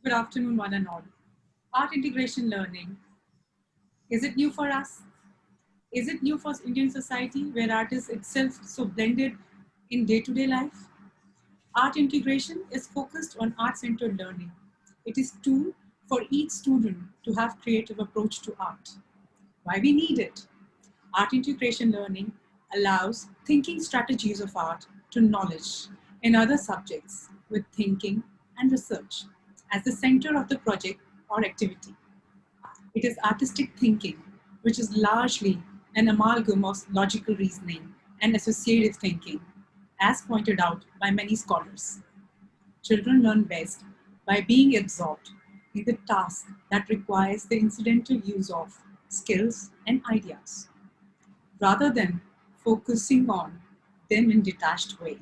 Good afternoon, one and all. Art integration learning, is it new for us? Is it new for Indian society where art is itself so blended in day-to-day life? Art integration is focused on art-centered learning. It is tool for each student to have creative approach to art. Why we need it? Art integration learning allows thinking strategies of art to knowledge in other subjects with thinking and research as the center of the project or activity. It is artistic thinking, which is largely an amalgam of logical reasoning and associative thinking, as pointed out by many scholars. Children learn best by being absorbed in the task that requires the incidental use of skills and ideas, rather than focusing on them in detached way.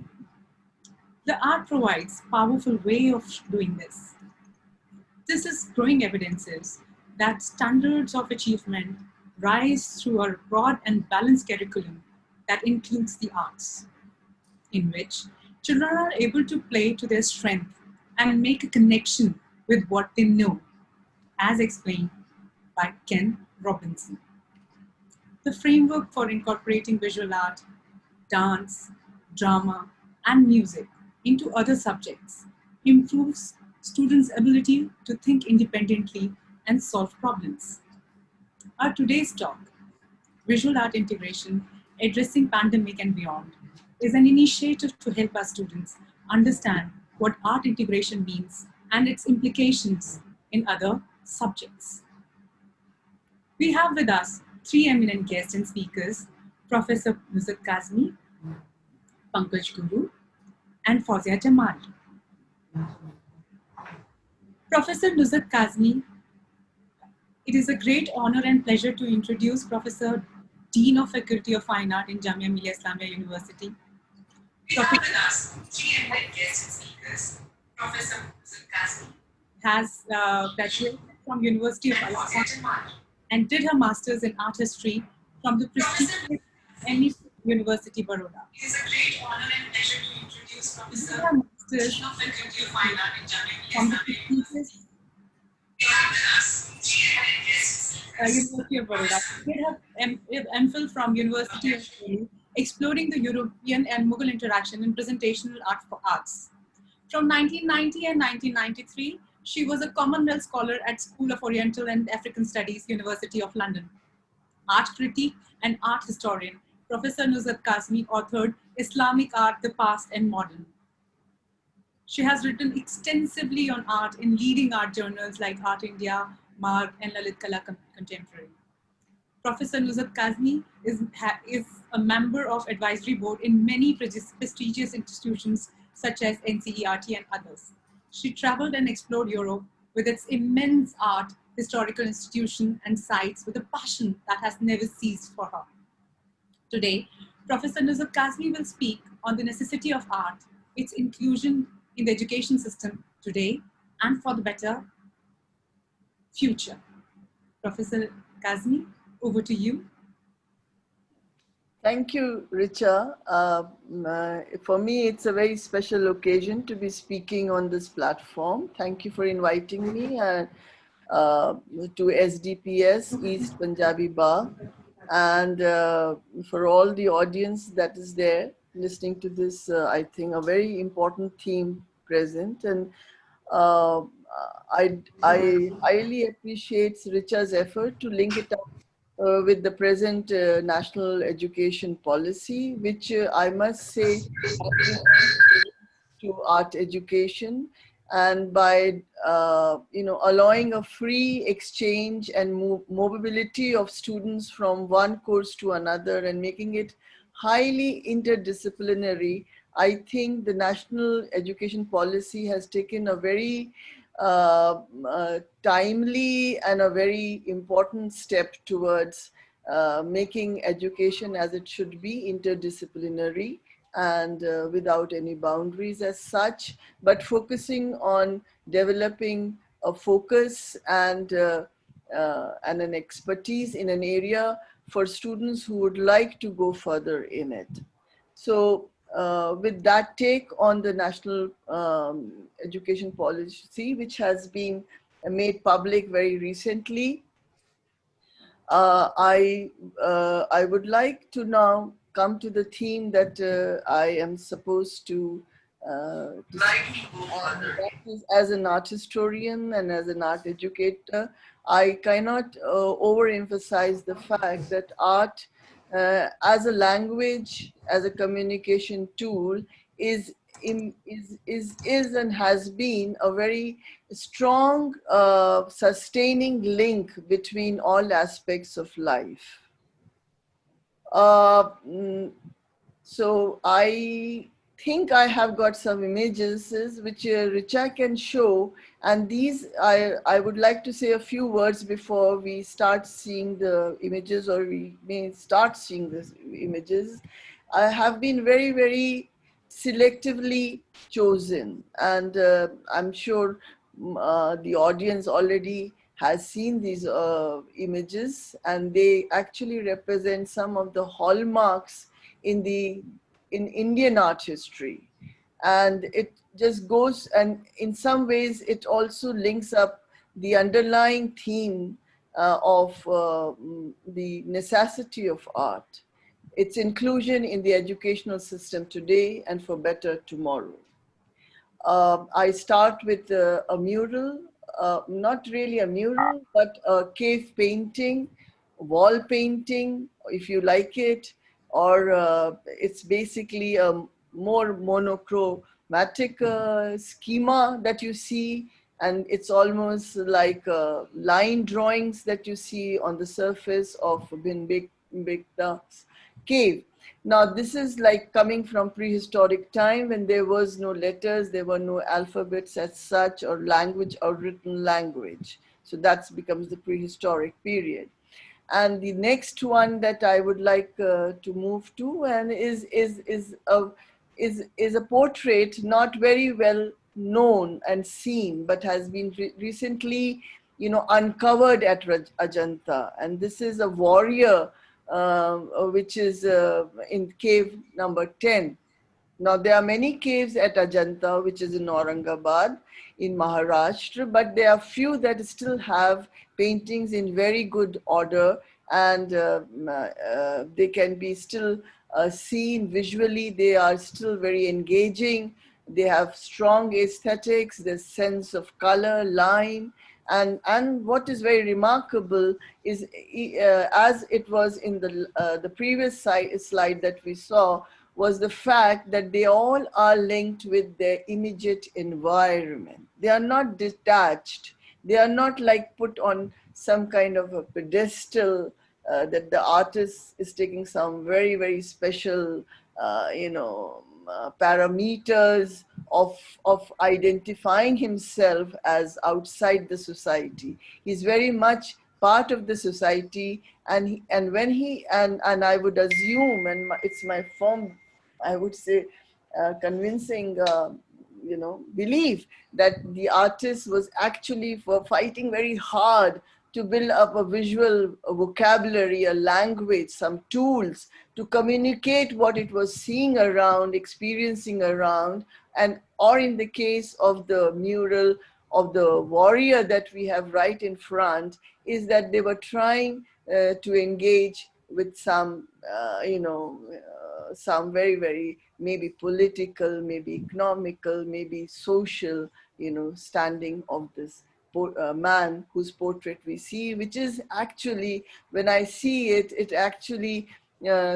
The art provides powerful way of doing this. This is growing evidences that standards of achievement rise through a broad and balanced curriculum that includes the arts, in which children are able to play to their strength and make a connection with what they know, as explained by Ken Robinson. The framework for incorporating visual art, dance, drama, and music into other subjects improves students' ability to think independently and solve problems. Our today's talk, Visual Art Integration, Addressing Pandemic and Beyond, is an initiative to help our students understand what art integration means and its implications in other subjects. We have with us three eminent guests and speakers, Professor Nusrat Kazmi, Pankaj Guru, and Fauzia Jamal. Professor Nusrat Kazmi, it is a great honor and pleasure to introduce Professor Dean of Faculty of Fine Art in Jamia Millia Islamia University. We have with us three eminent guests and speakers. Professor Nusrat Kazmi has graduated from University of Alabama and did her master's in art history from the prestigious ME University, Baroda. It is a great honor and pleasure to introduce Professor Dean of Faculty of Fine Art in Jamia Millia Islamia University. University of Baroda. She did her MPhil from University of Delhi, exploring the European and Mughal interaction in presentational art for arts. From 1990 and 1993, she was a Commonwealth Scholar at School of Oriental and African Studies, University of London. Art critic and art historian, Professor Nusrat Kazmi authored Islamic Art, the Past and Modern. She has written extensively on art in leading art journals like Art India, Marg, and Lalit Kala Contemporary. Professor Nusrat Kazmi is a member of advisory board in many prestigious institutions such as NCERT and others. She traveled and explored Europe with its immense art, historical institution, and sites with a passion that has never ceased for her. Today, Professor Nusrat Kazmi will speak on the necessity of art, its inclusion in the education system today, and for the better future. Professor Kazmi, over to you. Thank you, Richa. For me, it's a very special occasion to be speaking on this platform. Thank you for inviting me to SDPS, East Punjabi Bar, and for all the audience that is there listening to this, I think a very important theme present. And uh, I highly appreciate Richa's effort to link it up with the present national education policy, which I must say has been to art education, and by allowing a free exchange and mobility of students from one course to another and making it highly interdisciplinary, I think the national education policy has taken a very timely and a very important step towards making education as it should be interdisciplinary and without any boundaries as such, but focusing on developing a focus and an expertise in an area for students who would like to go further in it. So with that take on the national education policy, which has been made public very recently, I would like to now come to the theme that I am supposed to speak. And that is, as an art historian and as an art educator, I cannot overemphasize the fact that art as a language, as a communication tool, is is and has been a very strong sustaining link between all aspects of life. Uh, mm, so I think I have got some images which Richa can show, and these I would like to say a few words before we start seeing the images, or we may start seeing the images. I have been very selectively chosen, and I'm sure the audience already has seen these images, and they actually represent some of the hallmarks in the in Indian art history. And it just goes, and in some ways it also links up the underlying theme of the necessity of art, its inclusion in the educational system today and for better tomorrow. I start with a mural, not really a mural, but a cave painting, wall painting, if you like it, or it's basically a more monochrome schema that you see, and it's almost like line drawings that you see on the surface of Binbekta's cave. Now, this is like coming from prehistoric time when there was no letters, there were no alphabets as such, or language or written language. So that becomes the prehistoric period. And the next one that I would like to move to and is a portrait not very well known and seen, but has been recently, uncovered at Ajanta. And this is a warrior, which is in cave number 10. Now, there are many caves at Ajanta, which is in Aurangabad, in Maharashtra, but there are few that still have paintings in very good order, and they can be still seen visually. They are still very engaging. They have strong aesthetics, the sense of color, line, and what is very remarkable is, as it was in the previous slide that we saw, was the fact that they all are linked with their immediate environment. They are not detached. They are not like put on some kind of a pedestal, that the artist is taking some very, very special, parameters of identifying himself as outside the society. He's very much part of the society, and when he and I would assume, and it's my firm, I would say, convincing, belief that the artist was actually for fighting very hard to build up a visual vocabulary, a language, some tools to communicate what it was seeing around, experiencing around, and or in the case of the mural of the warrior that we have right in front, is that they were trying to engage with some, some very, very maybe political, maybe economical, maybe social, standing of this man whose portrait we see, which is actually, when I see it, it actually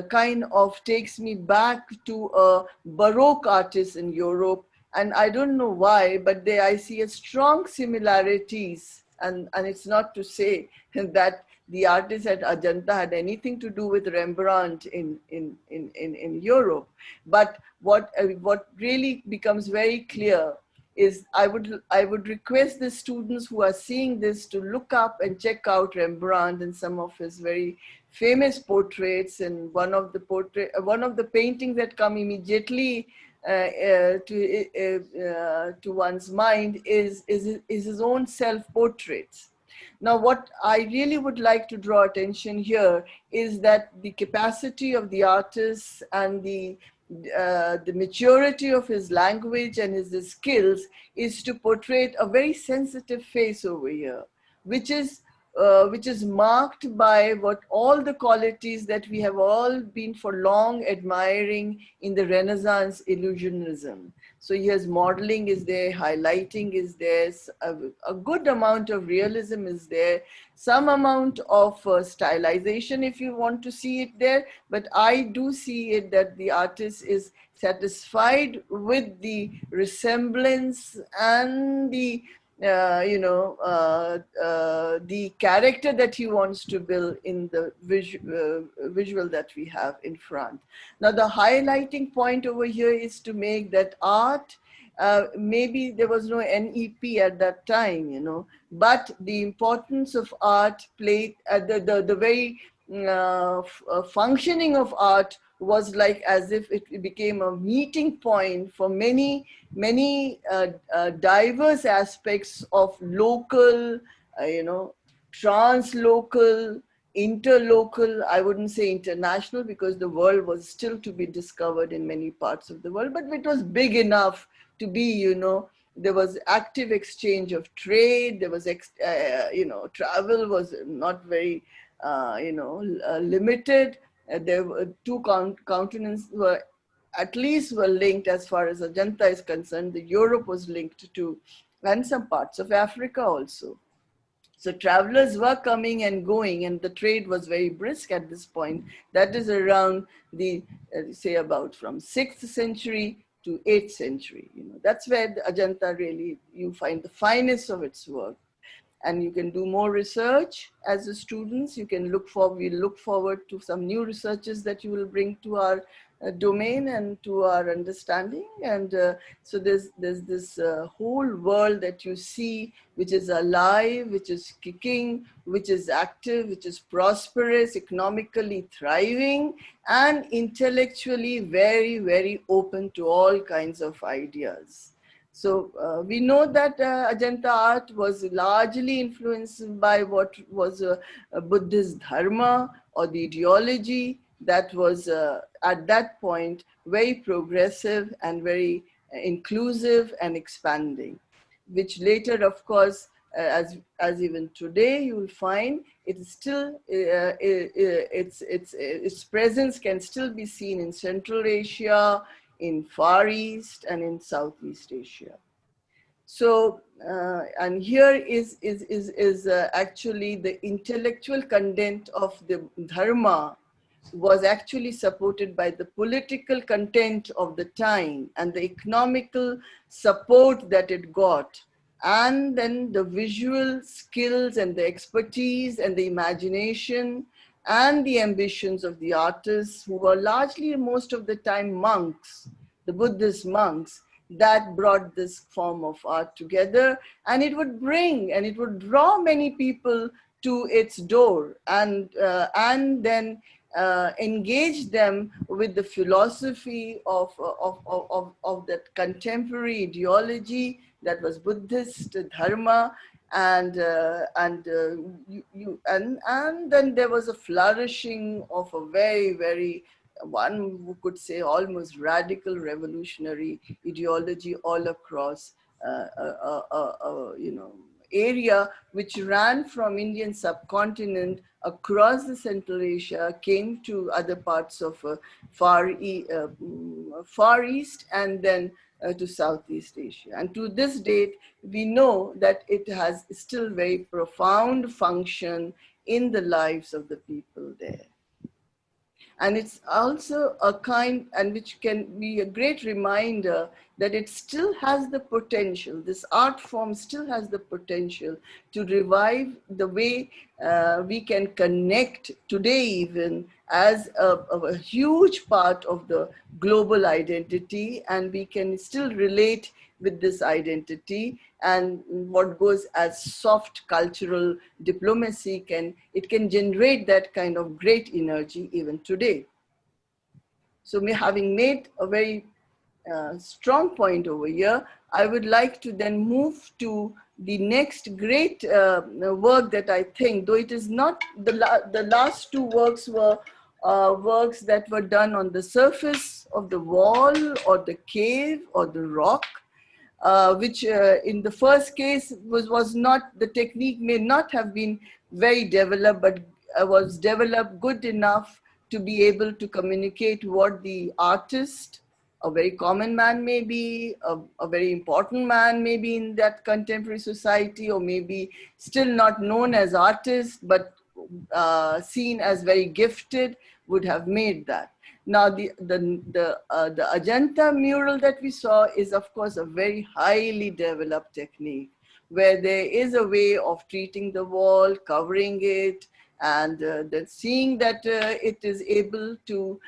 kind of takes me back to a Baroque artist in Europe. And I don't know why, but there I see a strong similarities. And it's not to say that the artists at Ajanta had anything to do with Rembrandt in Europe. But what really becomes very clear is, I would request the students who are seeing this to look up and check out Rembrandt and some of his very famous portraits. And one of the paintings that come immediately to one's mind is his own self portraits. Now, what I really would like to draw attention here is that the capacity of the artist and the maturity of his language and his skills is to portray a very sensitive face over here, which is marked by what all the qualities that we have all been for long admiring in the Renaissance illusionism. So yes, modeling is there, highlighting is there, a good amount of realism is there, some amount of stylization if you want to see it there, but I do see it that the artist is satisfied with the resemblance and the character that he wants to build in the visual that we have in front. Now, the highlighting point over here is to make that art, maybe there was no NEP at that time, but the importance of art played, the very functioning of art was like as if it became a meeting point for many, many diverse aspects of local, translocal, interlocal. I wouldn't say international because the world was still to be discovered in many parts of the world, but it was big enough to be, there was active exchange of trade. There was, travel was not very, limited. There were two continents were at least were linked as far as Ajanta is concerned. The Europe was linked to, and some parts of Africa also. So travelers were coming and going, and the trade was very brisk at this point. That is around the, say about from 6th century to 8th century. That's where the Ajanta really, you find the finest of its work. And you can do more research as a students. We look forward to some new researches that you will bring to our domain and to our understanding. And so there's this whole world that you see, which is alive, which is kicking, which is active, which is prosperous, economically thriving, and intellectually very, very open to all kinds of ideas. So we know that Ajanta art was largely influenced by what was a Buddhist dharma or the ideology that was at that point very progressive and very inclusive and expanding, which later, of course, as even today you will find, it is still its presence can still be seen in Central Asia, in Far East, and in Southeast Asia. So, and here is actually the intellectual content of the Dharma was actually supported by the political content of the time and the economical support that it got, and then the visual skills and the expertise and the imagination and the ambitions of the artists, who were largely most of the time monks, the Buddhist monks, that brought this form of art together. And it would draw many people to its door, and then engage them with the philosophy of that contemporary ideology that was Buddhist dharma. And then there was a flourishing of a very, very, one who could say almost radical revolutionary ideology all across area, which ran from Indian subcontinent across the Central Asia, came to other parts of Far East, and then to Southeast Asia. And to this date, we know that it has still very profound function in the lives of the people there. And it's also a kind, and which can be a great reminder that it still has the potential, this art form still has the potential to revive the way we can connect today, even as a huge part of the global identity, and we can still relate with this identity. And what goes as soft cultural diplomacy can generate that kind of great energy even today. So having made a very strong point over here, I would like to then move to the next great work that I think, though it is not, the last two works were works that were done on the surface of the wall or the cave or the rock, which in the first case was not, the technique may not have been very developed, but was developed good enough to be able to communicate what the artist, a very common man maybe, a very important man maybe in that contemporary society, or maybe still not known as artist, but seen as very gifted, would have made that. Now, the Ajanta mural that we saw is, of course, a very highly developed technique, where there is a way of treating the wall, covering it, and then seeing that it is able to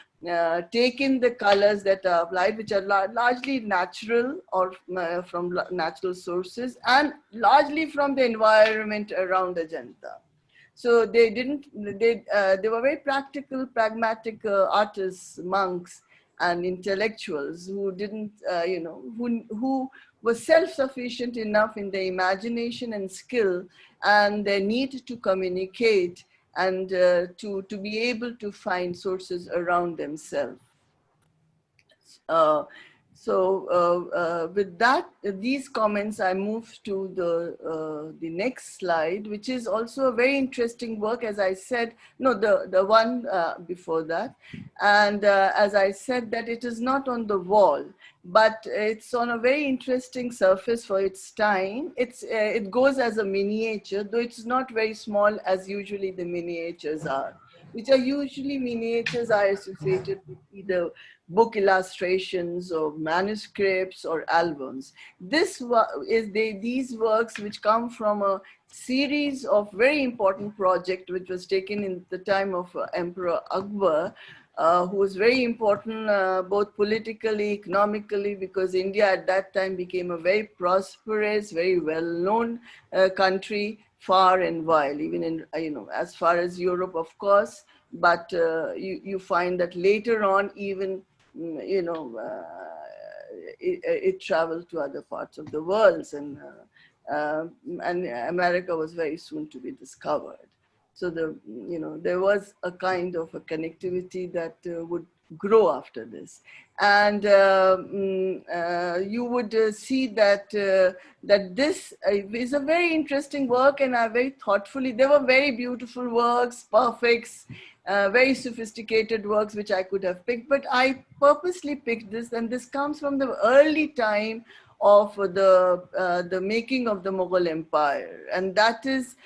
take in the colors that are applied, which are largely natural or from natural sources, and largely from the environment around Ajanta. So they were very practical, pragmatic artists, monks, and intellectuals who didn't, who were self-sufficient enough in their imagination and skill and their need to communicate and to be able to find sources around themselves. Uh, with that, these comments, I move to the next slide, which is also a very interesting work, as I said. No, the one before that, and as I said, that it is not on the wall, but it's on a very interesting surface for its time. It goes as a miniature, though it's not very small as usually the miniatures are. which are usually miniatures, are associated with either book illustrations or manuscripts or albums. These works which come from a series of very important project which was taken in the time of Emperor Akbar, who was very important both politically, economically, because India at that time became a very prosperous, very well-known country, far and wide, even in, as far as Europe, of course. But you find that later on, even, it traveled to other parts of the world, and America was very soon to be discovered. So there was a kind of a connectivity that would grow after this, and you would see that this is a very interesting work, and I very thoughtfully. They were very beautiful works, perfects, very sophisticated works which I could have picked, but I purposely picked this, and this comes from the early time of the making of the Mughal Empire, and that is,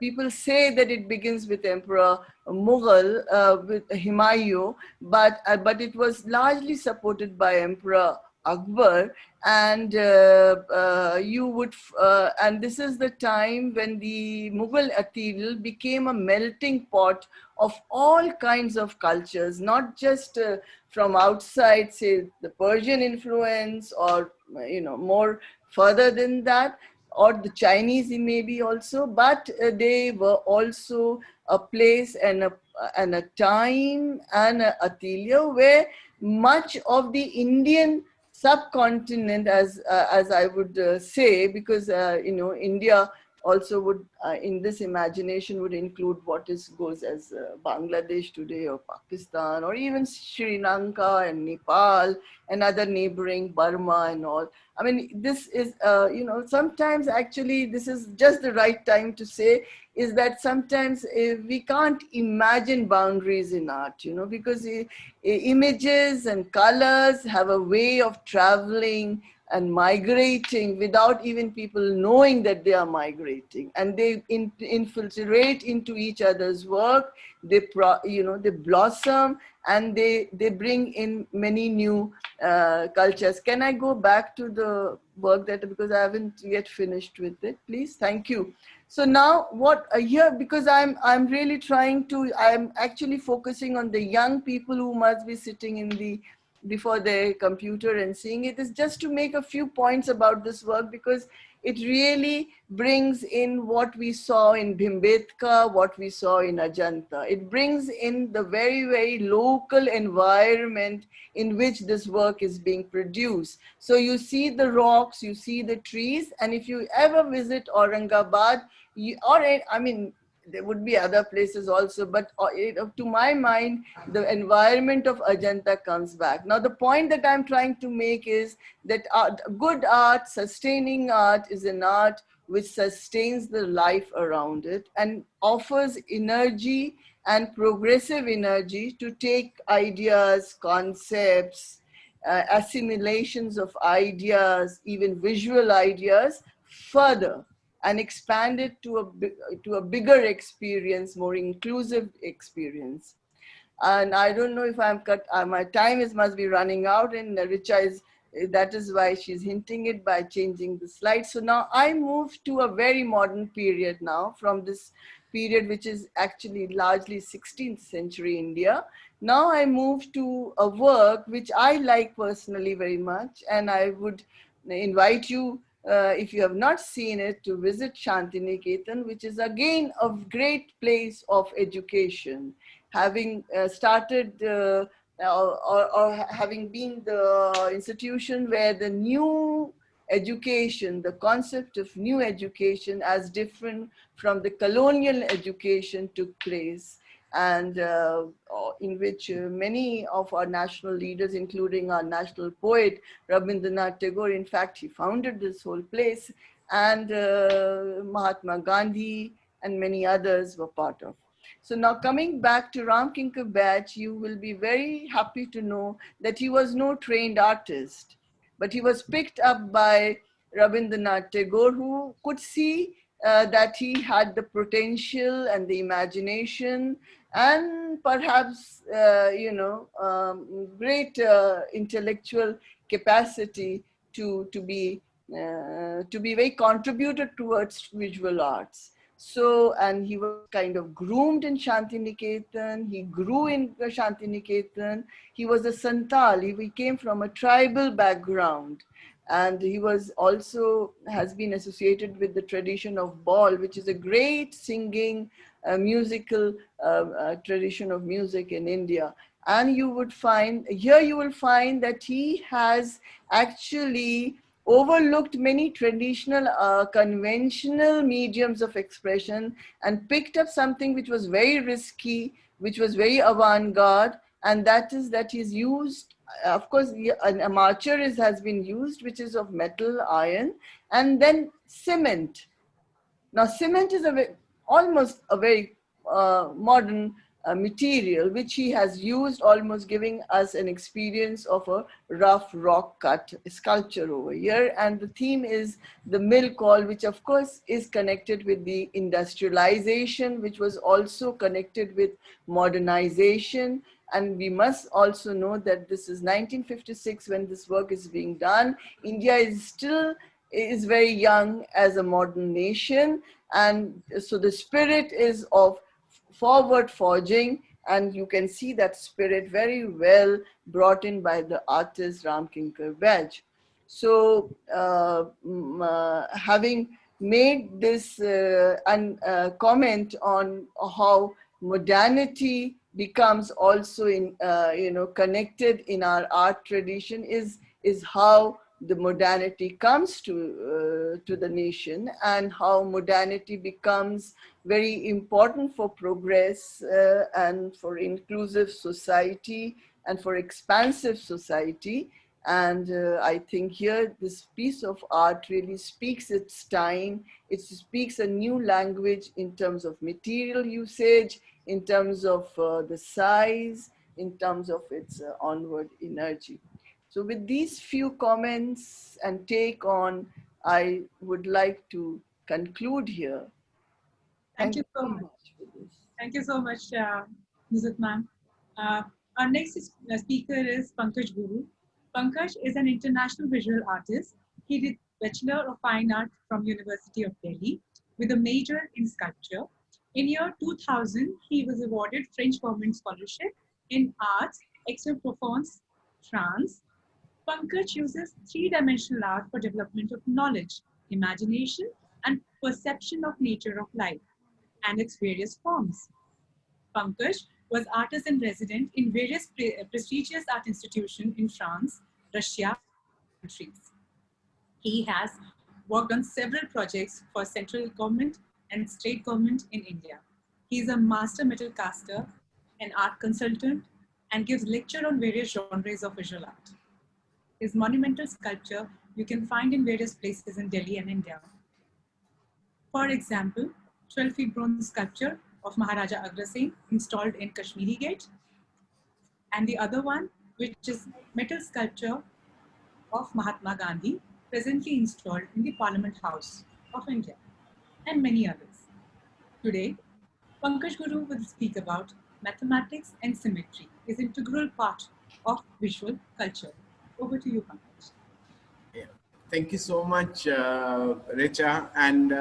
people say that it begins with Emperor Mughal, with Humayun, but it was largely supported by Emperor Akbar, and and this is the time when the Mughal Atil became a melting pot of all kinds of cultures, not just from outside, say the Persian influence, or more further than that, or the Chinese maybe also, but they were also a place and a time and a atelier where much of the Indian subcontinent, as I would say, because India also would, in this imagination, would include what is goes as Bangladesh today, or Pakistan, or even Sri Lanka and Nepal and other neighboring Burma and all. I mean, this is, sometimes actually this is just the right time to say, is that sometimes we can't imagine boundaries in art, because images and colors have a way of traveling and migrating without even people knowing that they are migrating, and they infiltrate into each other's work. They blossom, and they bring in many new cultures. Can I go back to the work, that because I haven't yet finished with it, please? Thank you. So now what here, because I'm really trying to, I'm actually focusing on the young people who must be sitting in the before their computer and seeing it, is just to make a few points about this work, because it really brings in what we saw in Bhimbetka, what we saw in Ajanta. It brings in the very, very local environment in which this work is being produced. So you see the rocks, you see the trees, and if you ever visit Aurangabad, I mean, there would be other places also, but to my mind, the environment of Ajanta comes back. Now, the point that I'm trying to make is that good art, sustaining art, is an art which sustains the life around it and offers energy and progressive energy to take ideas, concepts, assimilations of ideas, even visual ideas, further, and expand it to a bigger experience, more inclusive experience. And I don't know if I'm cut. My time is must be running out, and Richa is. That is why she's hinting it by changing the slide. So now I move to a very modern period now, from this period which is actually largely 16th century India. Now I move to a work which I like personally very much, and I would invite you, if you have not seen it, to visit Shantiniketan, which is again a great place of education, having started or having been the institution where the new education, the concept of new education as different from the colonial education, took place, and in which many of our national leaders, including our national poet Rabindranath Tagore, in fact, he founded this whole place, and Mahatma Gandhi and many others were part of. So now, coming back to Ram Kinkar Bach, you will be very happy to know that he was no trained artist, but he was picked up by Rabindranath Tagore, who could see that he had the potential and the imagination and perhaps, great intellectual capacity to be very contributed towards visual arts. So, and he was kind of groomed in Shantiniketan. He grew in Shantiniketan. He was a Santal. He came from a tribal background. And he was also has been associated with the tradition of Baul, which is a great singing musical tradition of music in India. And you will find that he has actually overlooked many traditional, conventional mediums of expression and picked up something which was very risky, which was very avant-garde, and that is that he's used, of course, an armature has been used, which is of metal, iron, and then cement. Now, cement is almost a very modern material, which he has used, almost giving us an experience of a rough rock cut sculpture over here. And the theme is the mill call, which of course is connected with the industrialization, which was also connected with modernization. And we must also know that this is 1956 when this work is being done. India is very young as a modern nation, and so the spirit is of forward forging, and you can see that spirit very well brought in by the artist Ram Kinkar Baj. So having made this comment on how modernity becomes also in connected in our art tradition, is how the modernity comes to the nation, and how modernity becomes very important for progress, and for inclusive society and for expansive society. And I think here this piece of art really speaks its time. It speaks a new language in terms of material usage, in terms of the size, in terms of its onward energy. So with these few comments and take on, I would like to conclude here. Thank Thank you you so very much. much for this. Thank you so much, Nuzhat ma'am. Uh, our next speaker is Pankaj Guru. Pankaj is an international visual artist. He did Bachelor of Fine Art from University of Delhi with a major in sculpture. In year 2000, he was awarded French government scholarship in arts, Aix-en-Provence, France. Pankaj uses three-dimensional art for development of knowledge, imagination, and perception of nature of life and its various forms. Pankaj was artist in resident in various prestigious art institutions in France, Russia, and other countries. He has worked on several projects for central government and state government in India. He is a master metal caster, an art consultant, and gives lecture on various genres of visual art. His monumental sculpture you can find in various places in Delhi and India. For example, 12 feet bronze sculpture of Maharaja Agrasen installed in Kashmiri Gate, and the other one, which is metal sculpture of Mahatma Gandhi, presently installed in the Parliament House of India, and many others. Today, Pankaj Guru will speak about mathematics and symmetry is integral part of visual culture. Over to you, Pankaj. Yeah. Thank you so much, Richa. And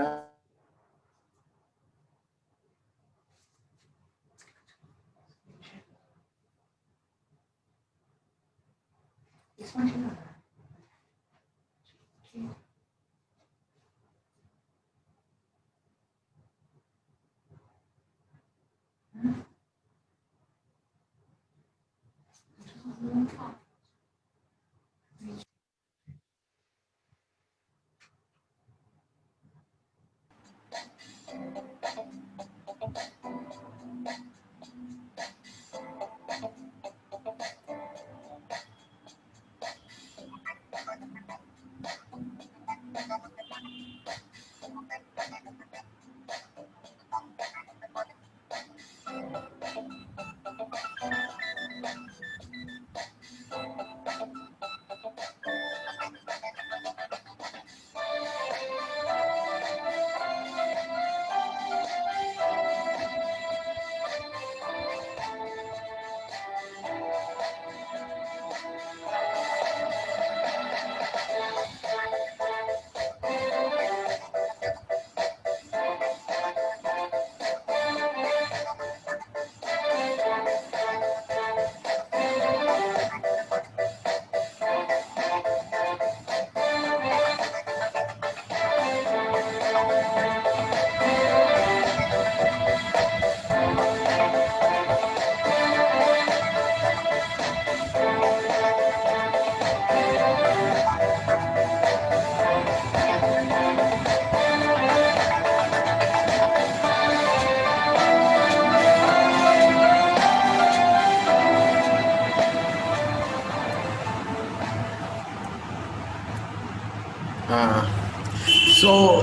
So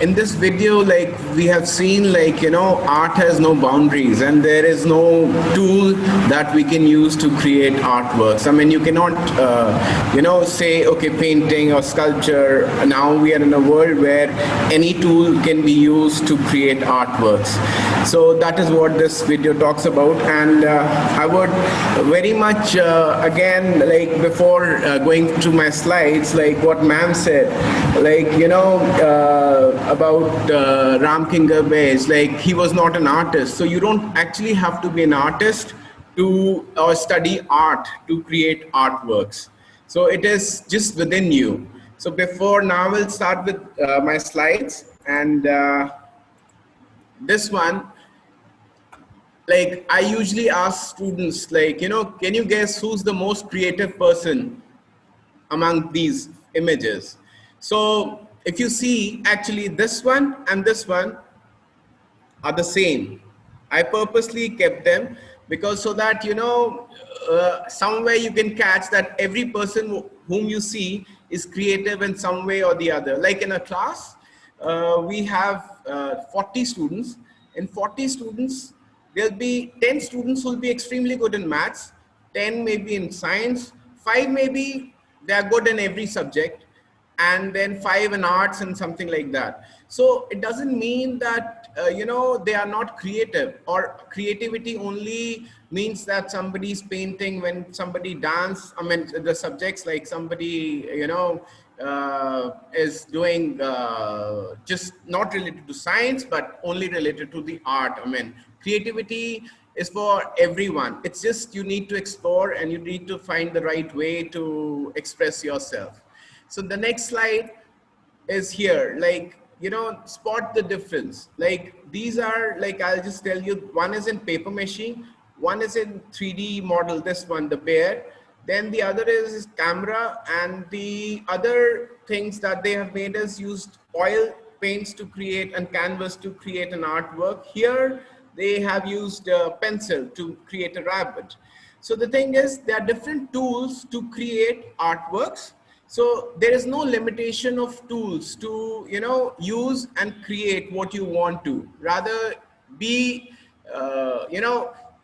in this video, like we have seen, like, art has no boundaries, and there is no tool that we can use to create artworks. I mean, you cannot, say, okay, painting or sculpture. Now we are in a world where any tool can be used to create artworks. So that is what this video talks about, and I would very much again, like before going to my slides, like what ma'am said, like about Ram Kinger Base, like he was not an artist, so you don't actually have to be an artist to or study art to create artworks. So it is just within you. So before now, we'll start with my slides, and this one, like I usually ask students, like, can you guess who's the most creative person among these images? So if you see, actually this one and this one are the same. I purposely kept them because so that somewhere you can catch that every person whom you see is creative in some way or the other. Like in a class, we have 40 students. In 40 students, there'll be 10 students who will be extremely good in maths, 10 maybe in science, 5 maybe they are good in every subject, and then 5 in arts and something like that. So it doesn't mean that they are not creative, or creativity only means that somebody's painting when somebody dance. I mean, the subjects, like somebody is doing just not related to science but only related to the art. I mean, creativity is for everyone. It's just you need to explore and you need to find the right way to express yourself. So the next slide is here, like, spot the difference. Like these are, like, I'll just tell you, one is in paper machine, one is in 3D model, this one, the bear, then the other is camera, and the other things that they have made is used oil paints to create and canvas to create an artwork. Here they have used pencil to create a rabbit. So the thing is, there are different tools to create artworks. So there is no limitation of tools to use and create what you want to. Rather, be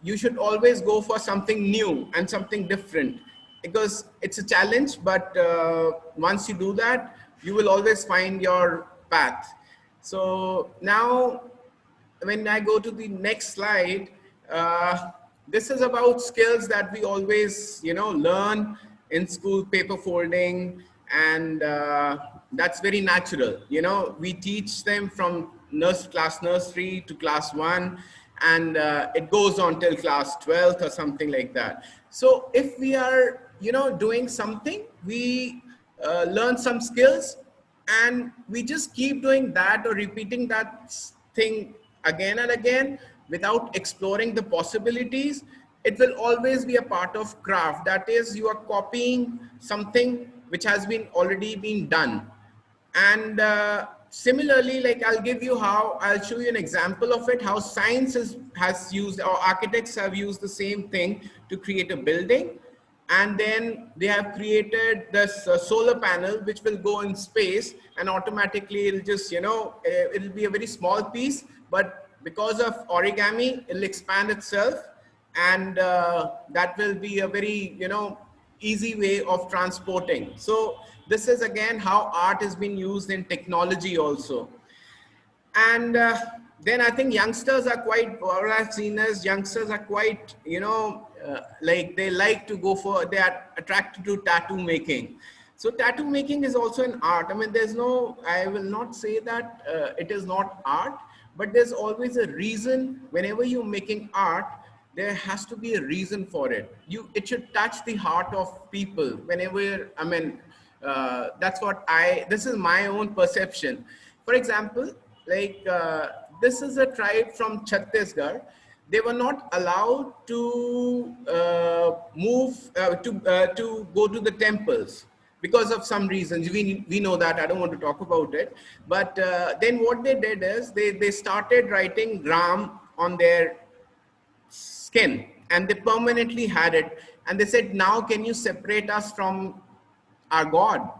you should always go for something new and something different, because it's a challenge. But once you do that, you will always find your path. So now, when I go to the next slide, this is about skills that we always, learn in school, paper folding, and that's very natural. We teach them from class nursery to class 1, and it goes on till class 12th or something like that. So if we are, doing something, we learn some skills, and we just keep doing that or repeating that thing again and again without exploring the possibilities, it will always be a part of craft. That is, you are copying something which has been already been done. And similarly, like I'll show you an example of it, how science has used, or architects have used the same thing to create a building. And then they have created this solar panel which will go in space, and automatically it'll just, it'll be a very small piece, but because of origami, it'll expand itself, and that will be a very, easy way of transporting. So this is again how art has been used in technology also. And then I think youngsters are quite, what I've seen as youngsters are quite, like they like to go for, they are attracted to tattoo making. So tattoo making is also an art. I mean, there's no, I will not say that it is not art, but there's always a reason. Whenever you're making art, there has to be a reason for it. It should touch the heart of people whenever, I mean, that's what this is my own perception. For example, like this is a tribe from Chhattisgarh. They were not allowed to move to go to the temples because of some reasons. We know that. I don't want to talk about it. But then what they did is they started writing Ram on their skin, and they permanently had it. And they said, now can you separate us from our God?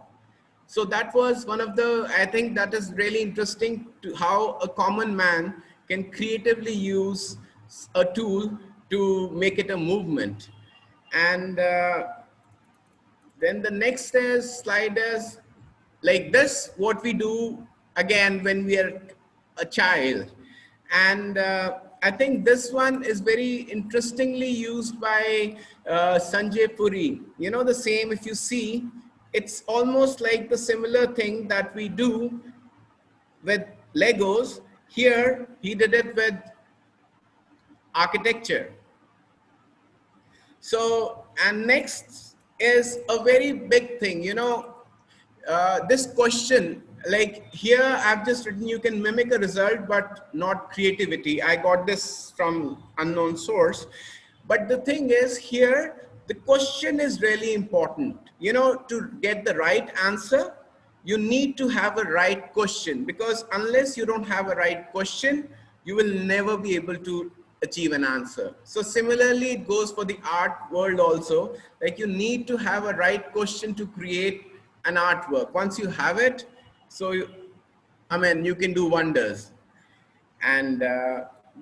So that was one of the, I think that is really interesting to how a common man can creatively use a tool to make it a movement. And then the next is slide is like this, what we do again when we are a child. And I think this one is very interestingly used by Sanjay Puri. You know, the same, if you see, it's almost like the similar thing that we do with Legos. Here, he did it with architecture. So, and next is a very big thing, you know, this question, like here I've just written, you can mimic a result, but not creativity. I got this from unknown source. But the thing is here, the question is really important. You know, to get the right answer, you need to have a right question, because unless you don't have a right question, you will never be able to achieve an answer. So similarly, it goes for the art world also. Like you need to have a right question to create an artwork. Once you have it, so I mean, you can do wonders. And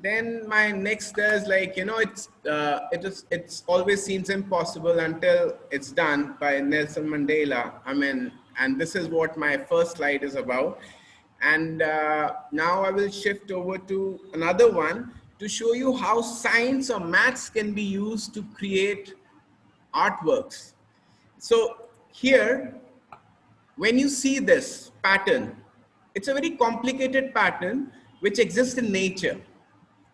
then my next is like, you know, it's always seems impossible until it's done, by Nelson Mandela. I mean, and this is what my first slide is about. And now I will shift over to another one to show you how science or maths can be used to create artworks. So here, when you see this pattern, it's a very complicated pattern which exists in nature.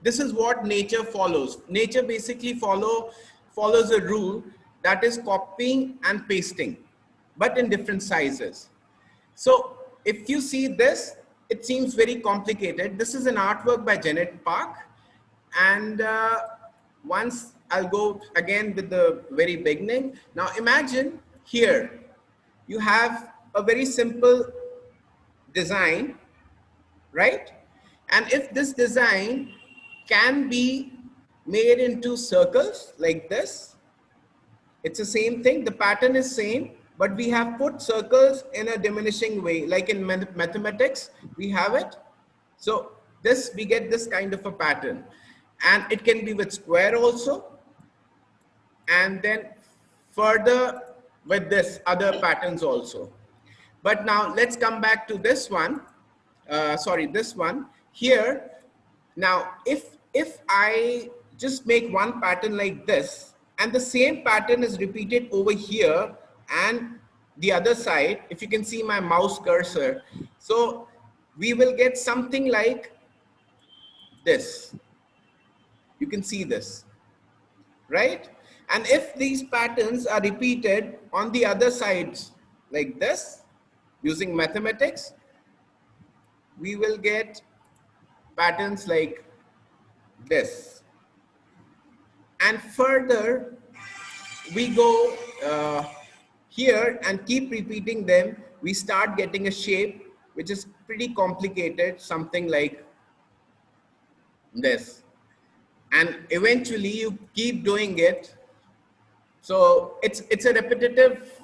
This is what nature follows. Nature basically follows a rule, that is copying and pasting, but in different sizes. So if you see this, it seems very complicated. This is an artwork by Janet Park. And once I'll go again with the very beginning. Now imagine here, you have a very simple design, right? And if this design can be made into circles like this, it's the same thing. The pattern is same, but we have put circles in a diminishing way, like in mathematics, we have it. So this, we get this kind of a pattern, and it can be with square also. And then further with this other patterns also. But now let's come back to this one. Sorry, this one here. Now, if I just make one pattern like this, and the same pattern is repeated over here and the other side, if you can see my mouse cursor, so we will get something like this. You can see this, right? And if these patterns are repeated on the other sides like this, using mathematics, we will get patterns like this. And further, we go here and keep repeating them, we start getting a shape which is pretty complicated, something like this. And eventually you keep doing it. So it's a repetitive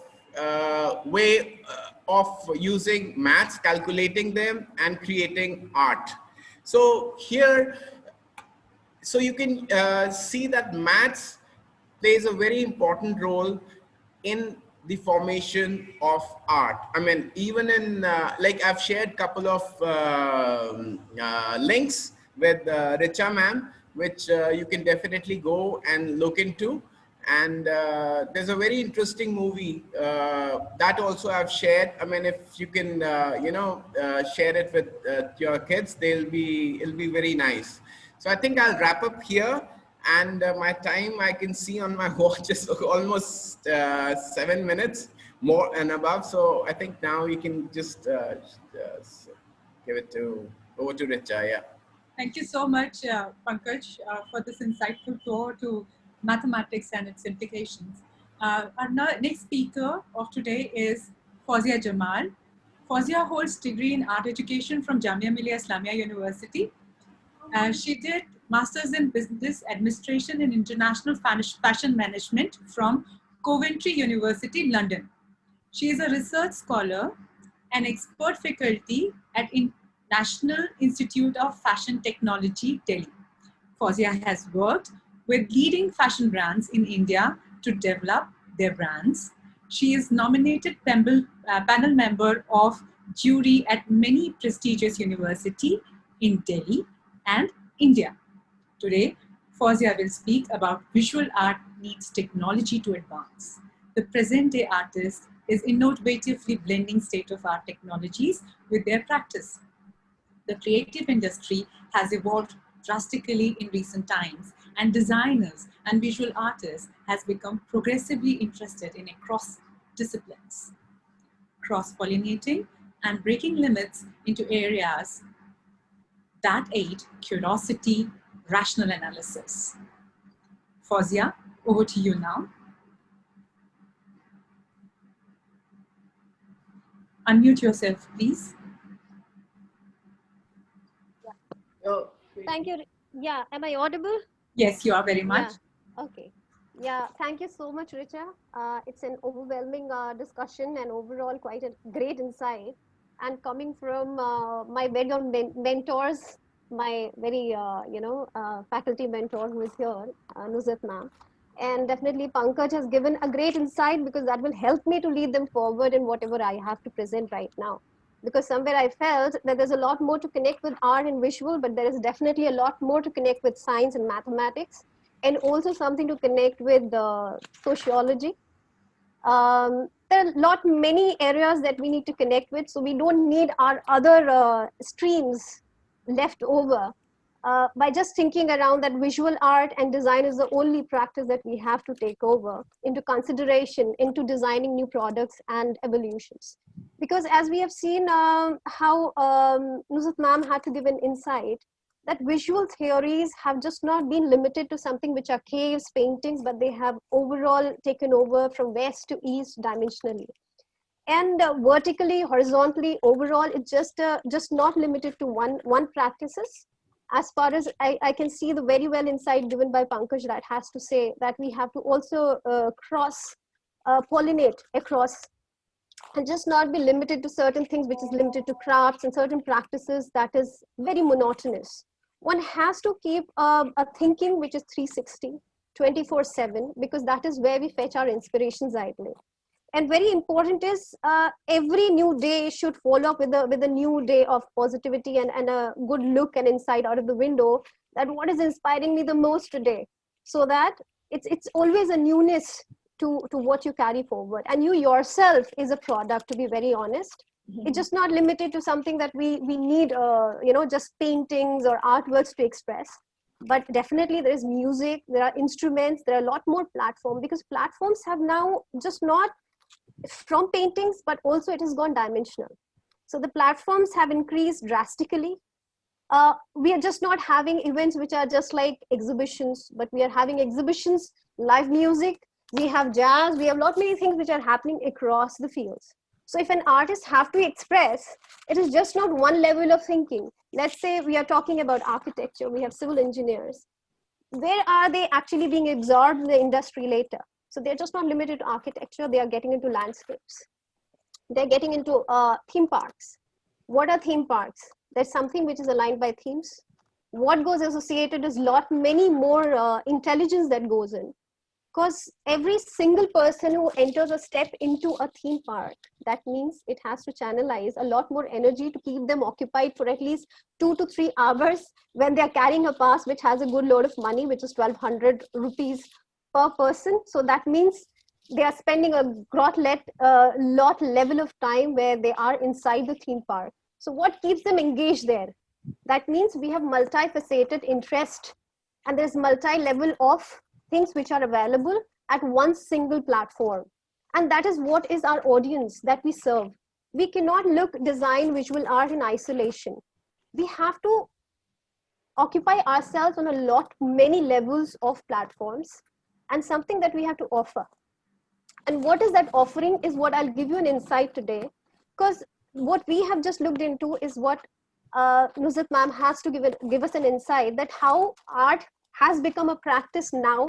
way of using maths, calculating them and creating art. So here, so you can see that maths plays a very important role in the formation of art. I mean, even in like I've shared couple of links with Richa ma'am, which you can definitely go and look into. And there's a very interesting movie that also I've shared. I mean, if you can, you know, share it with your kids, it'll be very nice. So I think I'll wrap up here. And my time I can see on my watch is almost 7 minutes more and above. So I think now you can just give it over to Richa. Yeah. Thank you so much, Pankaj, for this insightful tour to mathematics and its implications. Our next speaker of today is Fawzia Jamal. Fawzia holds degree in art education from Jamia Millia Islamia University. She did Masters in Business Administration and International Fashion Management from Coventry University, London. She is a research scholar an expert faculty at National Institute of Fashion Technology, Delhi. Fawzia has worked with leading fashion brands in India to develop their brands. She is nominated panel member of jury at many prestigious universities in Delhi and India. Today, Fawzia will speak about visual art needs technology to advance. The present day artist is innovatively blending state of art technologies with their practice. The creative industry has evolved drastically in recent times, and designers and visual artists has become progressively interested in across disciplines, cross-pollinating and breaking limits into areas that aid curiosity, rational analysis. Fawzia, over to you now. Unmute yourself, please. Oh, Thank you. Yeah, am I audible? Yes, you are very much. Yeah, okay. Yeah, thank you so much, Richa. It's an overwhelming discussion and overall quite a great insight. And coming from my background mentors, my very, faculty mentor who is here, Nuzat ma'am. And definitely Pankaj has given a great insight because that will help me to lead them forward in whatever I have to present right now. Because somewhere I felt that there's a lot more to connect with art and visual, but there is definitely a lot more to connect with science and mathematics, and also something to connect with sociology. There are a lot many areas that we need to connect with, so we don't need our other streams left over. By just thinking around that visual art and design is the only practice that we have to take over into consideration into designing new products and evolutions. Because as we have seen how Nusrat ma'am had to give an insight, that visual theories have just not been limited to something which are caves, paintings, but they have overall taken over from west to east dimensionally. And vertically, horizontally, overall, it's just not limited to one practices. As far as I can see the very well insight given by Pankaj that has to say that we have to also cross pollinate across and just not be limited to certain things which is limited to crafts and certain practices that is very monotonous. One has to keep a thinking which is 360 24/7, because that is where we fetch our inspirations idly. And very important is every new day should follow up with a new day of positivity and a good look and insight out of the window, that what is inspiring me the most today, so that it's always a newness to what you carry forward, and you yourself is a product, to be very honest. It's just not limited to something that we need just paintings or artworks to express, but definitely there is music, there are instruments, there are a lot more platform, because platforms have now just not from paintings, but also it has gone dimensional. So the platforms have increased drastically. We are just not having events which are just like exhibitions, but we are having exhibitions, live music, we have jazz, we have a lot many things which are happening across the fields. So if an artist have to express, it is just not one level of thinking. Let's say we are talking about architecture, we have civil engineers. Where are they actually being absorbed in the industry later? So they're just not limited to architecture, they are getting into landscapes. They're getting into theme parks. What are theme parks? There's something which is aligned by themes. What goes associated is lot many more intelligence that goes in. Because every single person who enters a step into a theme park, that means it has to channelize a lot more energy to keep them occupied for at least 2 to 3 hours when they're carrying a pass which has a good load of money, which is 1200 rupees per person. So that means they are spending a lot level of time where they are inside the theme park. So what keeps them engaged there? That means we have multifaceted interest, and there's multi-level of things which are available at one single platform. And that is what is our audience that we serve. We cannot look design visual art in isolation. We have to occupy ourselves on a lot many levels of platforms, and something that we have to offer. And what is that offering is what I'll give you an insight today, because what we have just looked into is what Nuzat ma'am has to give us an insight, that how art has become a practice now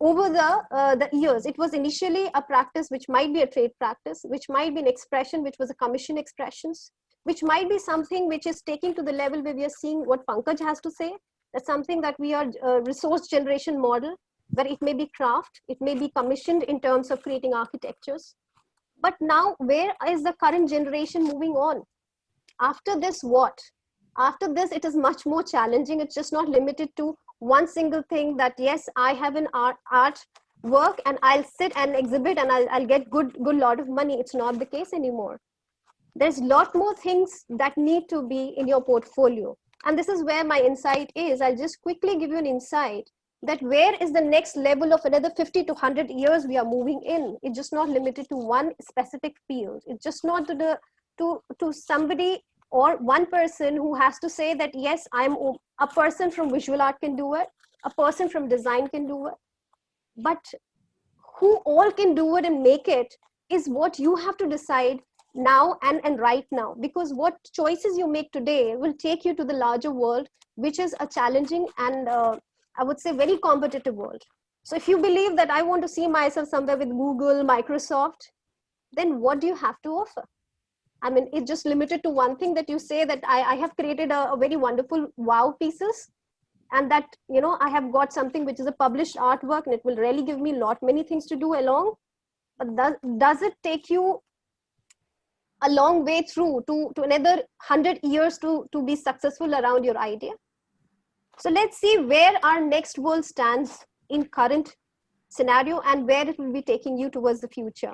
over the years, it was initially a practice which might be a trade practice, which might be an expression which was a commission expressions, which might be something which is taking to the level where we are seeing what Pankaj has to say. That's something that we are resource generation model, where it may be craft, it may be commissioned in terms of creating architectures. But now, where is the current generation moving on? After this, what? After this, it is much more challenging. It's just not limited to one single thing that, yes, I have an art work and I'll sit and exhibit and I'll get good lot of money. It's not the case anymore. There's a lot more things that need to be in your portfolio. And this is where my insight is. I'll just quickly give you an insight that where is the next level of another 50 to 100 years we are moving in. It's just not limited to one specific field. It's just not to somebody or one person who has to say that, yes, I'm a person from visual art can do it, a person from design can do it. But who all can do it and make it is what you have to decide now and right now, because what choices you make today will take you to the larger world, which is a challenging and I would say very competitive world. So if you believe that I want to see myself somewhere with Google, Microsoft, then what do you have to offer? I mean, it's just limited to one thing that you say that I have created a very wonderful wow pieces, and that, you know, I have got something which is a published artwork and it will really give me lot many things to do along. But does it take you a long way through to another 100 years to be successful around your idea? So let's see where our next world stands in current scenario and where it will be taking you towards the future.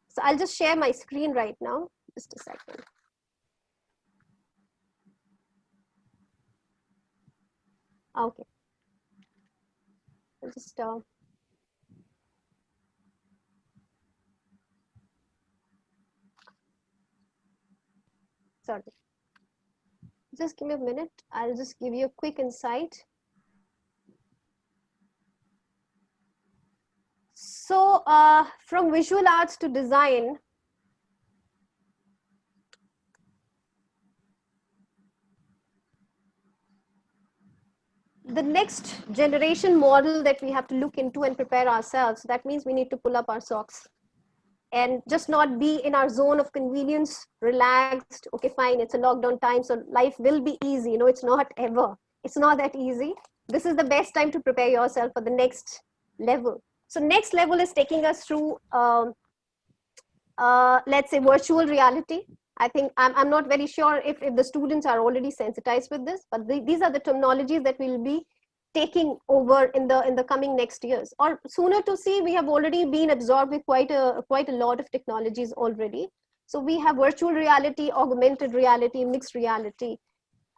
So I'll just share my screen right now. Just a second. Okay. I'll just sorry. Just give me a minute. I'll just give you a quick insight. So from visual arts to design, the next generation model that we have to look into and prepare ourselves, that means we need to pull up our socks and just not be in our zone of convenience, relaxed. Okay, fine, it's a lockdown time, so life will be easy. No, it's not ever. It's not that easy. This is the best time to prepare yourself for the next level. So next level is taking us through, let's say, virtual reality. I think I'm not very sure if the students are already sensitized with this, but these are the terminologies that we'll be taking over in the coming next years, or sooner to see. We have already been absorbed with quite a lot of technologies already. So we have virtual reality, augmented reality, mixed reality.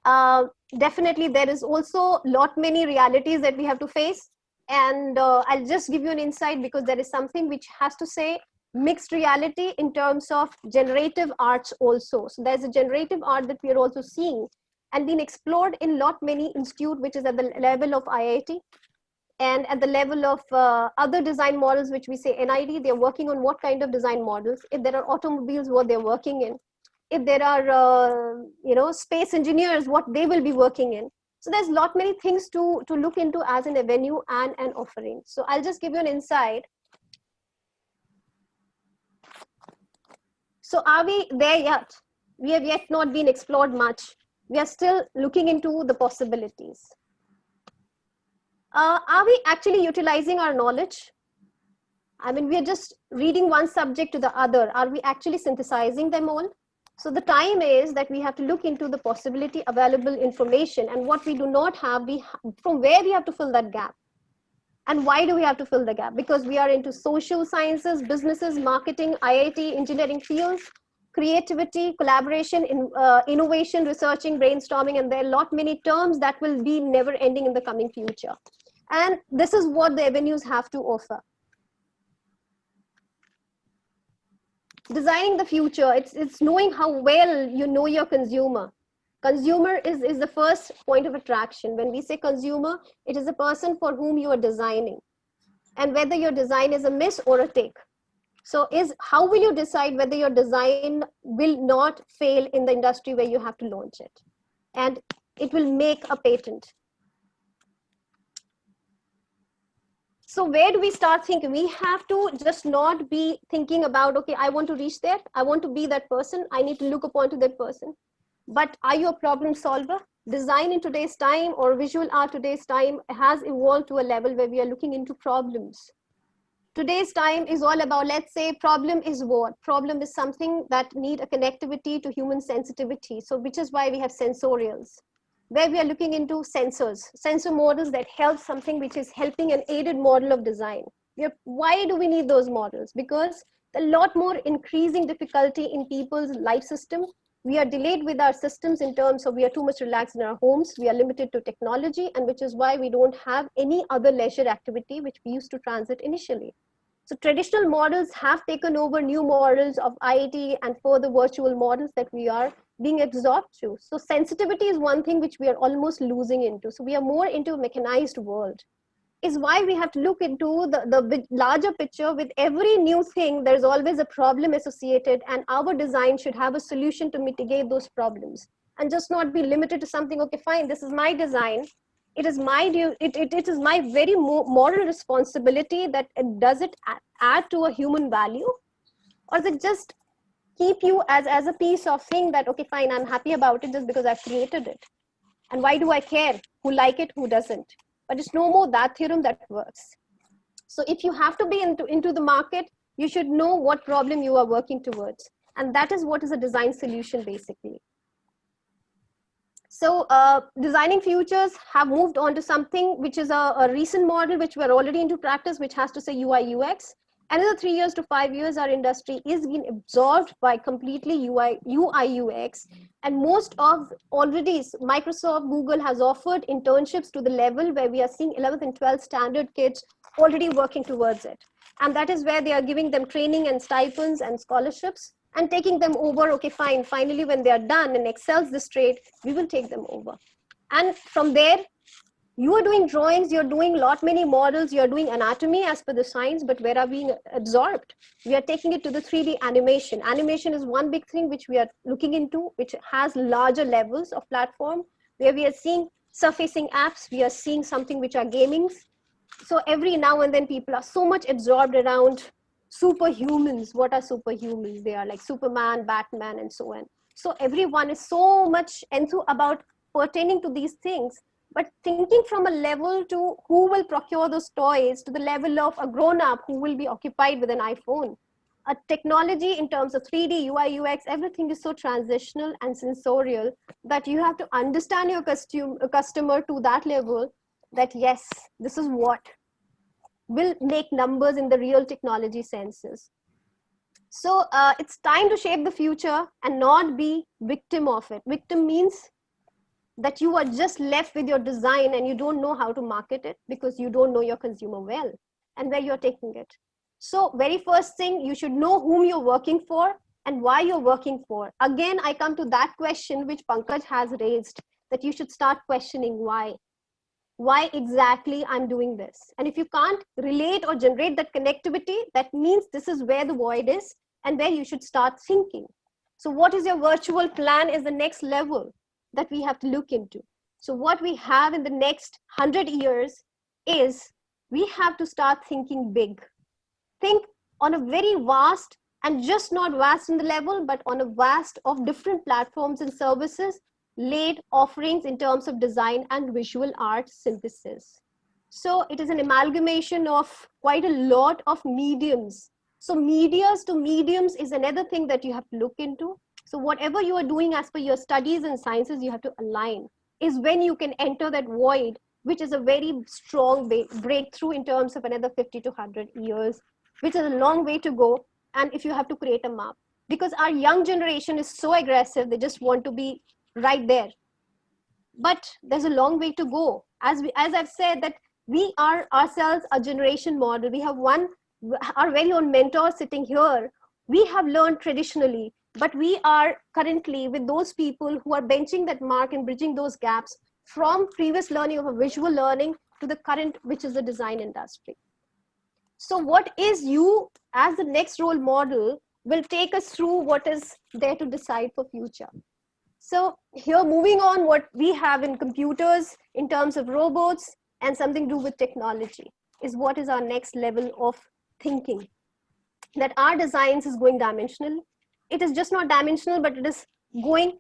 Definitely there is also lot many realities that we have to face, and I'll just give you an insight, because there is something which has to say mixed reality in terms of generative arts also. So there's a generative art that we are also seeing and being explored in lot many institute, which is at the level of IIT and at the level of other design models, which we say NID. They're working on what kind of design models. If there are automobiles, what they're working in. If there are space engineers, what they will be working in. So there's lot many things to look into as an avenue and an offering. So I'll just give you an insight. So are we there yet? We have yet not been explored much. We are still looking into the possibilities. Are we actually utilizing our knowledge? I mean, we are just reading one subject to the other. Are we actually synthesizing them all? So the time is that we have to look into the possibility, available information, and what we do not have, from where we have to fill that gap. And why do we have to fill the gap? Because we are into social sciences, businesses, marketing, IIT, engineering fields, creativity, collaboration, innovation, researching, brainstorming, and there are a lot many terms that will be never ending in the coming future. And this is what the avenues have to offer. Designing the future, it's knowing how well you know your consumer. Consumer is the first point of attraction. When we say consumer, it is a person for whom you are designing, and whether your design is a miss or a take. So how will you decide whether your design will not fail in the industry where you have to launch it, and it will make a patent? So where do we start thinking? We have to just not be thinking about, okay, I want to reach there, I want to be that person, I need to look upon to that person. But are you a problem solver? Design in today's time, or visual art today's time, has evolved to a level where we are looking into problems. Today's time is all about, let's say, problem is what? Problem is something that need a connectivity to human sensitivity. So which is why we have sensorials, where we are looking into sensors, sensor models that help something which is helping an aided model of design. Why do we need those models? Because a lot more increasing difficulty in people's life system. We are delayed with our systems in terms of we are too much relaxed in our homes. We are limited to technology, and which is why we don't have any other leisure activity which we used to transit initially. So traditional models have taken over new models of IT and further virtual models that we are being absorbed to. So sensitivity is one thing which we are almost losing into. So we are more into a mechanized world. Is why we have to look into the larger picture. With every new thing, there's always a problem associated, and our design should have a solution to mitigate those problems and just not be limited to something, okay, fine, this is my design. It is my it is my very moral responsibility that does it add to a human value, or does it just keep you as a piece of thing that, okay, fine, I'm happy about it just because I've created it. And why do I care who like it, who doesn't? But it's no more that theorem that works. So if you have to be into the market, you should know what problem you are working towards. And that is what is a design solution, basically. So designing futures have moved on to something which is a recent model, which we're already into practice, which has to say UI UX. Another 3 years to 5 years, our industry is being absorbed by completely UI UX. And most of already Microsoft, Google has offered internships to the level where we are seeing 11th and 12th standard kids already working towards it. And that is where they are giving them training and stipends and scholarships and taking them over. Okay, fine, finally when they are done and excels this trade, we will take them over. And from there, you are doing drawings, you're doing lot many models, you're doing anatomy as per the science, but where are being absorbed? We are taking it to the 3D animation. Animation is one big thing which we are looking into, which has larger levels of platform, where we are seeing surfacing apps, we are seeing something which are gamings. So every now and then people are so much absorbed around superhumans. What are superhumans? They are like Superman, Batman, and so on. So everyone is so much enthused about pertaining to these things, but thinking from a level to who will procure those toys, to the level of a grown-up who will be occupied with an iPhone. A technology in terms of 3D, UI, UX, everything is so transitional and sensorial that you have to understand your customer to that level, that yes, this is what will make numbers in the real technology senses. So it's time to shape the future and not be victim of it. Victim means that you are just left with your design and you don't know how to market it because you don't know your consumer well and where you're taking it. So very first thing, you should know whom you're working for and why you're working for. Again, I come to that question which Pankaj has raised, that you should start questioning why exactly I'm doing this. And if you can't relate or generate that connectivity, that means this is where the void is and where you should start thinking. So what is your virtual plan is the next level that we have to look into. So what we have in the next 100 years is we have to start thinking big. Think on a very vast, and just not vast in the level, but on a vast of different platforms and services, laid offerings in terms of design and visual art synthesis. So it is an amalgamation of quite a lot of mediums. So medias to mediums is another thing that you have to look into. So whatever you are doing as per your studies and sciences, you have to align, is when you can enter that void, which is a very strong breakthrough in terms of another 50 to 100 years, which is a long way to go. And if you have to create a map, because our young generation is so aggressive, they just want to be right there. But there's a long way to go. As I've said, that we are ourselves a generation model. We have our very own mentor sitting here. We have learned traditionally, but we are currently with those people who are benching that mark and bridging those gaps from previous learning of a visual learning to the current, which is the design industry. So what is you as the next role model will take us through what is there to decide for future. So here, moving on, what we have in computers in terms of robots and something to do with technology. is what is our next level of thinking. That our designs is going dimensional. It is just not dimensional, but it is going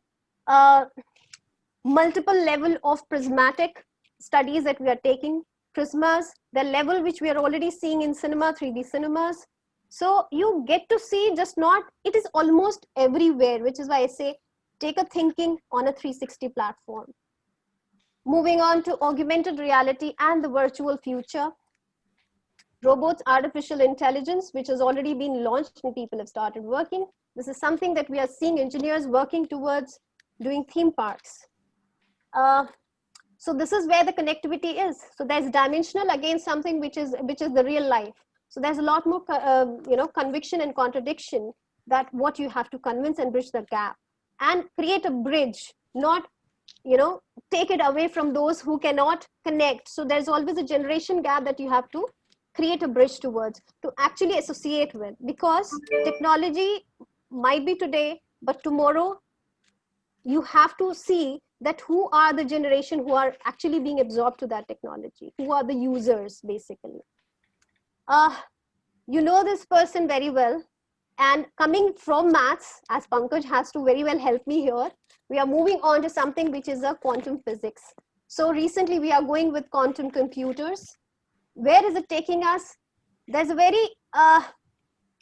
multiple level of prismatic studies that we are taking. Prismas, the level which we are already seeing in cinema, 3D cinemas. So you get to see just not, it is almost everywhere, which is why I say take a thinking on a 360 platform. Moving on to augmented reality and the virtual future. Robots, artificial intelligence, which has already been launched and people have started working. This is something that we are seeing engineers working towards doing theme parks. So this is where the connectivity is. So there's dimensional against something which is the real life. So there's a lot more conviction and contradiction, that what you have to convince and bridge the gap and create a bridge, not take it away from those who cannot connect. So there's always a generation gap that you have to create a bridge towards, to actually associate with, because technology might be today, but tomorrow you have to see that who are the generation who are actually being absorbed to that technology, who are the users basically. You know this person very well, and coming from maths, as Pankaj has to very well help me here, we are moving on to something which is a quantum physics. So recently we are going with quantum computers. Where is it taking us? There's a very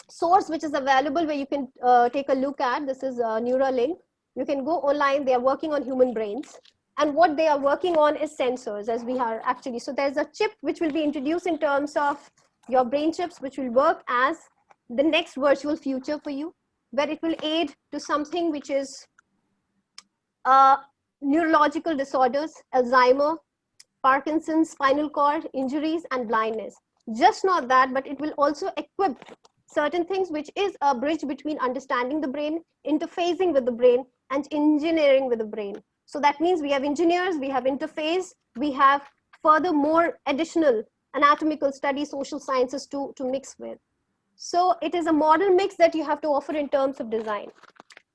source which is available where you can take a look at. This is Neuralink. You can go online. They are working on human brains. And what they are working on is sensors, as we are actually. So there's a chip which will be introduced in terms of your brain chips, which will work as the next virtual future for you, where it will aid to something which is neurological disorders, Alzheimer, Parkinson's, spinal cord injuries, and blindness. Just not that, but it will also equip certain things, which is a bridge between understanding the brain, interfacing with the brain, and engineering with the brain. So that means we have engineers, we have interface, we have further more additional anatomical studies, social sciences to mix with. So it is a model mix that you have to offer in terms of design.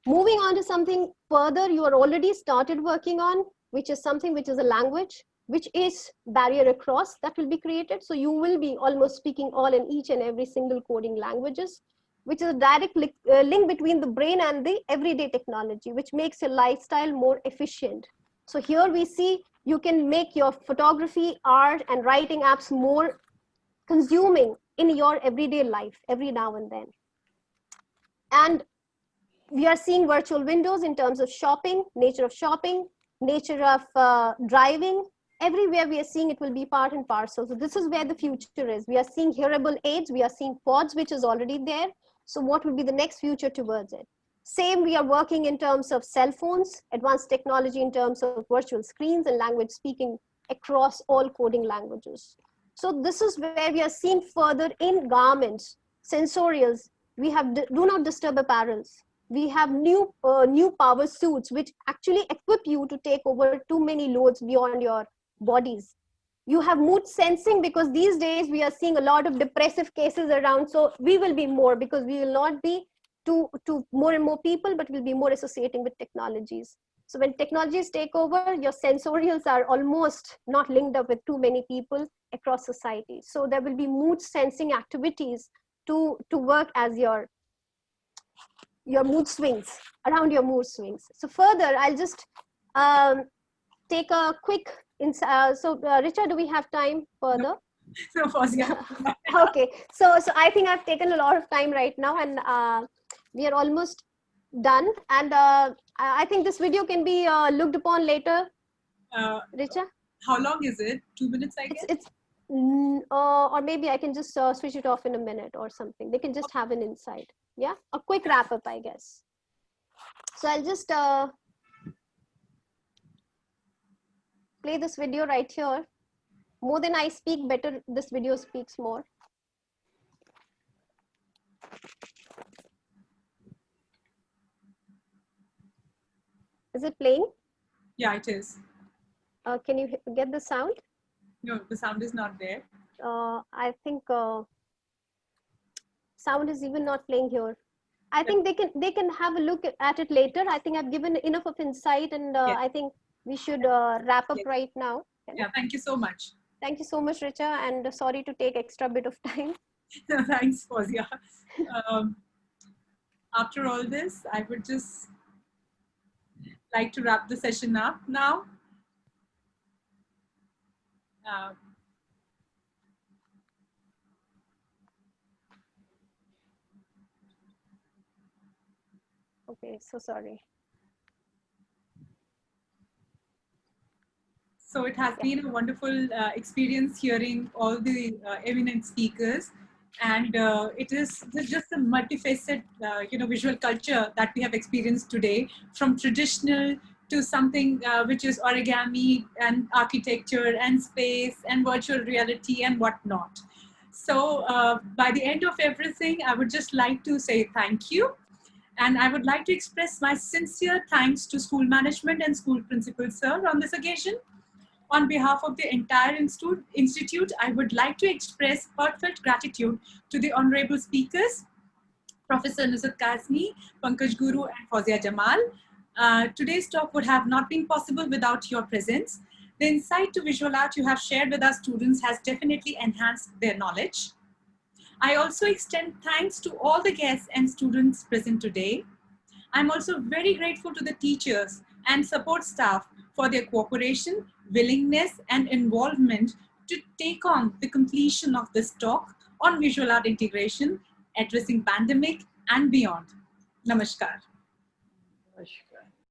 Moving on to something further you are already started working on, which is something which is a language, which is barrier across that will be created. So you will be almost speaking all in each and every single coding languages, which is a direct link between the brain and the everyday technology, which makes your lifestyle more efficient. So here we see you can make your photography, art, and writing apps more consuming in your everyday life every now and then. And we are seeing virtual windows in terms of shopping, nature of driving. Everywhere we are seeing it will be part and parcel. So this is where the future is. We are seeing hearable aids. We are seeing pods, which is already there. So what will be the next future towards it? Same, we are working in terms of cell phones, advanced technology in terms of virtual screens and language speaking across all coding languages. So this is where we are seeing further in garments, sensorials. We have do not disturb apparels. We have new power suits which actually equip you to take over too many loads beyond your bodies. You have mood sensing, because these days we are seeing a lot of depressive cases around. So we will be more, because we will not be to more and more people, but we'll be more associating with technologies. So when technologies take over, your sensorials are almost not linked up with too many people across society. So there will be mood sensing activities to work as your mood swings, around your mood swings. So further, I'll just take a quick, Richa, do we have time further? So, Fozia. Okay, so I think I've taken a lot of time right now, and we are almost done. And I think this video can be looked upon later. Richa? How long is it? 2 minutes, I guess? Or maybe I can just switch it off in a minute or something. They can just have an insight. Yeah, a quick wrap up, I guess. So I'll just play this video right here. More than I speak, better this video speaks more. Is it playing? Yeah, it is. Can you get the sound? No, the sound is not there. I think sound is even not playing here. I think they can have a look at it later. I think I've given enough of insight, and Yes. I think we should wrap up Yes. right now. Yeah, thank you so much. Thank you so much, Richa, and sorry to take extra bit of time. Thanks, Fozia. Um, After all this, I would just like to wrap the session up now. Uh, Okay, so sorry. So it has Yeah. been a wonderful experience hearing all the eminent speakers, and it is just a multifaceted, visual culture that we have experienced today, from traditional to something which is origami and architecture and space and virtual reality and whatnot. So by the end of everything, I would just like to say thank you. And I would like to express my sincere thanks to school management and school principal, sir, on this occasion. On behalf of the entire institute, I would like to express heartfelt gratitude to the honorable speakers, Professor Nusrat Kazmi, Pankaj Guru, and Fozia Jamal. Today's talk would have not been possible without your presence. The insight to visual art you have shared with our students has definitely enhanced their knowledge. I also extend thanks to all the guests and students present today. I'm also very grateful to the teachers and support staff for their cooperation, willingness, and involvement to take on the completion of this talk on visual art integration, addressing pandemic and beyond. Namaskar.